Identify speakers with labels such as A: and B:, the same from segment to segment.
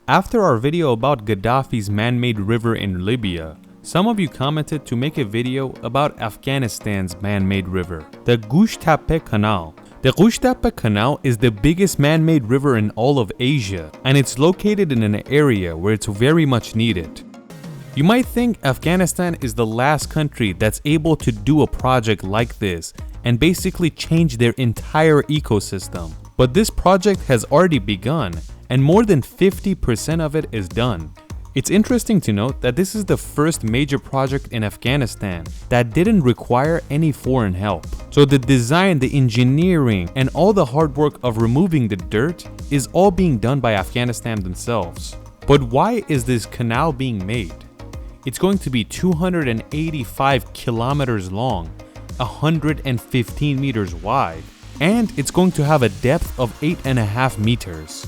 A: After our video about Gaddafi's man-made river in Libya, some of you commented to make a video about Afghanistan's man-made river, the Gush-Tepe Canal. The Gush-Tepe Canal is the biggest man-made river in all of Asia, and it's located in an area where it's very much needed. You might think Afghanistan is the last country that's able to do a project like this and basically change their entire ecosystem. But this project has already begun, and more than 50% of it is done. It's interesting to note that this is the first major project in Afghanistan that didn't require any foreign help. So the design, the engineering, and all the hard work of removing the dirt is all being done by Afghanistan themselves. But why is this canal being made? It's going to be 285 kilometers long, 115 meters wide, and it's going to have a depth of 8.5 meters.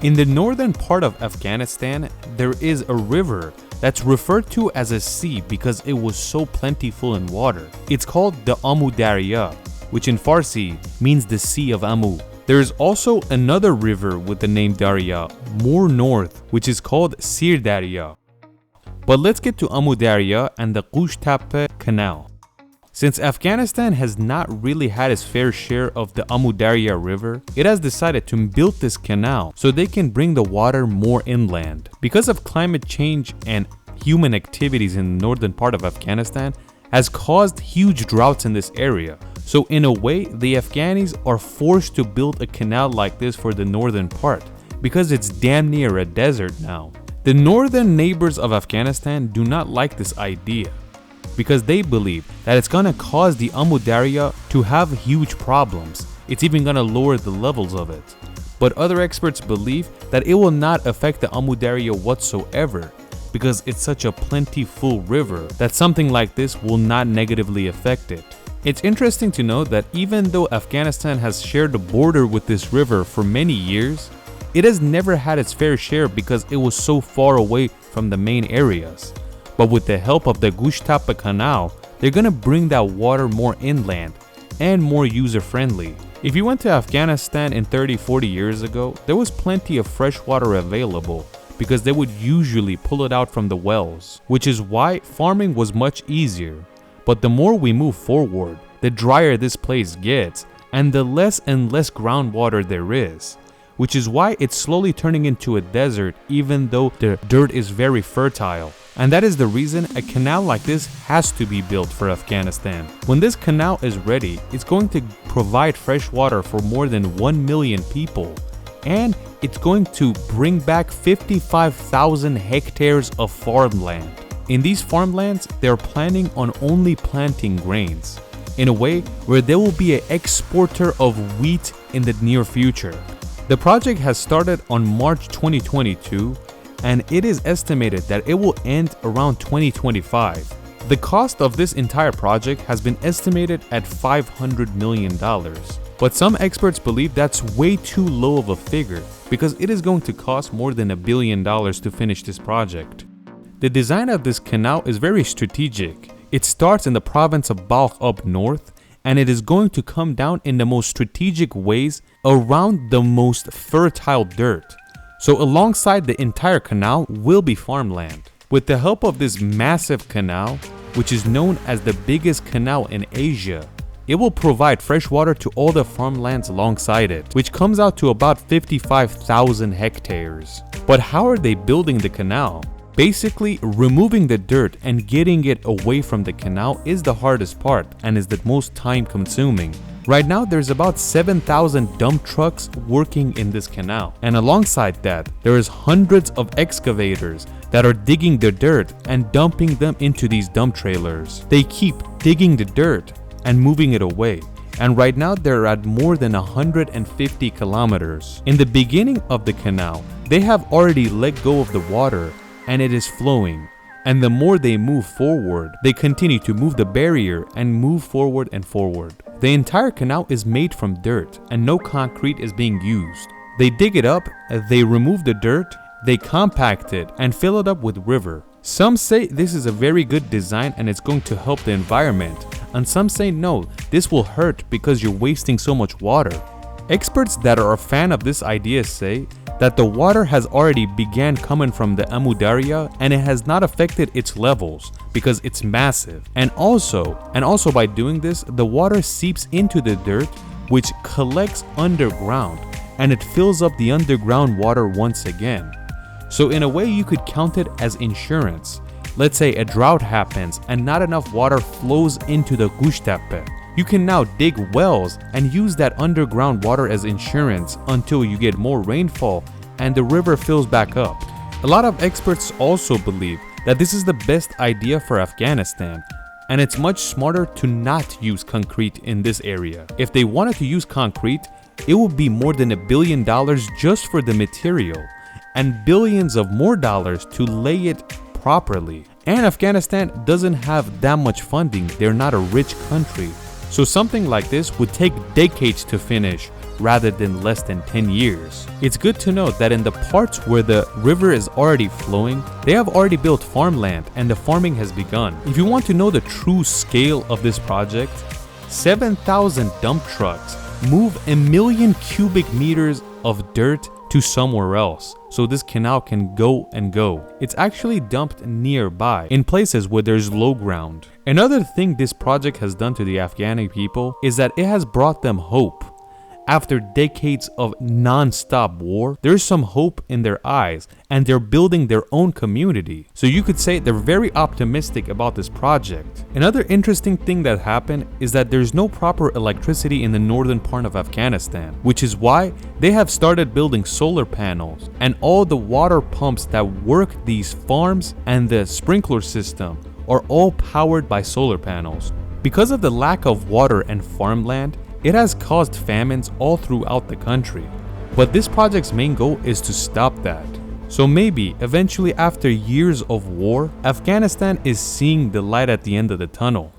A: In the northern part of Afghanistan, there is a river that's referred to as a sea because it was so plentiful in water. It's called the Amu Darya, which in Farsi means the Sea of Amu. There is also another river with the name Darya, more north, which is called Sir Darya. But let's get to Amu Darya and the Gush-Tepe Canal. Since Afghanistan has not really had its fair share of the Amu Darya river, it has decided to build this canal so they can bring the water more inland. Because of climate change and human activities in the northern part of Afghanistan has caused huge droughts in this area. So in a way, the Afghanis are forced to build a canal like this for the northern part because it's damn near a desert now. The northern neighbors of Afghanistan do not like this idea because they believe that it's gonna cause the Amu Darya to have huge problems. It's even gonna lower the levels of it. But other experts believe that it will not affect the Amu Darya whatsoever because it's such a plentiful river that something like this will not negatively affect it. It's interesting to note that even though Afghanistan has shared a border with this river for many years, it has never had its fair share because it was so far away from the main areas. But with the help of the Gush-Tepe Canal, they're gonna bring that water more inland and more user-friendly. If you went to Afghanistan in 30-40 years ago, there was plenty of fresh water available because they would usually pull it out from the wells, which is why farming was much easier. But the more we move forward, the drier this place gets and the less and less groundwater there is, which is why it's slowly turning into a desert even though the dirt is very fertile. And that is the reason a canal like this has to be built for Afghanistan. When this canal is ready, it's going to provide fresh water for more than 1 million people. And it's going to bring back 55,000 hectares of farmland. In these farmlands, they're planning on only planting grains, in a way where they will be an exporter of wheat in the near future. The project has started on March 2022, and it is estimated that it will end around 2025. The cost of this entire project has been estimated at $500 million, but some experts believe that's way too low of a figure because it is going to cost more than $1 billion to finish this project. The design of this canal is very strategic. It starts in the province of Balkh up north, and it is going to come down in the most strategic ways around the most fertile dirt. So alongside the entire canal will be farmland. With the help of this massive canal, which is known as the biggest canal in Asia, it will provide fresh water to all the farmlands alongside it, which comes out to about 55,000 hectares. But how are they building the canal? Basically, removing the dirt and getting it away from the canal is the hardest part and is the most time consuming. Right now, there's about 7,000 dump trucks working in this canal. And alongside that, there is hundreds of excavators that are digging the dirt and dumping them into these dump trailers. They keep digging the dirt and moving it away. And right now, they're at more than 150 kilometers. In the beginning of the canal, they have already let go of the water and it is flowing. And the more they move forward, they continue to move the barrier and move forward and forward. The entire canal is made from dirt and no concrete is being used. They dig it up, they remove the dirt, they compact it and fill it up with river. Some say this is a very good design and it's going to help the environment, and some say no, this will hurt because you're wasting so much water. Experts that are a fan of this idea say that the water has already began coming from the Amu Darya and it has not affected its levels because it's massive. And also by doing this, the water seeps into the dirt, which collects underground, and it fills up the underground water once again. So in a way, you could count it as insurance. Let's say a drought happens and not enough water flows into the Gush Tepe. You can now dig wells and use that underground water as insurance until you get more rainfall and the river fills back up. A lot of experts also believe that this is the best idea for Afghanistan, and it's much smarter to not use concrete in this area. If they wanted to use concrete, it would be more than $1 billion just for the material, and billions of more dollars to lay it properly. And Afghanistan doesn't have that much funding, they're not a rich country. So something like this would take decades to finish rather than less than 10 years. It's good to note that in the parts where the river is already flowing, they have already built farmland and the farming has begun. If you want to know the true scale of this project, 7,000 dump trucks move 1 million cubic meters of dirt to somewhere else, so this canal can go and go. It's actually dumped nearby in places where there's low ground. Another thing this project has done to the Afghani people is that it has brought them hope. After decades of non-stop war, there's some hope in their eyes and they're building their own community. So you could say they're very optimistic about this project. Another interesting thing that happened is that there's no proper electricity in the northern part of Afghanistan, which is why they have started building solar panels, and all the water pumps that work these farms and the sprinkler system are all powered by solar panels. Because of the lack of water and farmland, it has caused famines all throughout the country, but this project's main goal is to stop that. So maybe eventually, after years of war, Afghanistan is seeing the light at the end of the tunnel.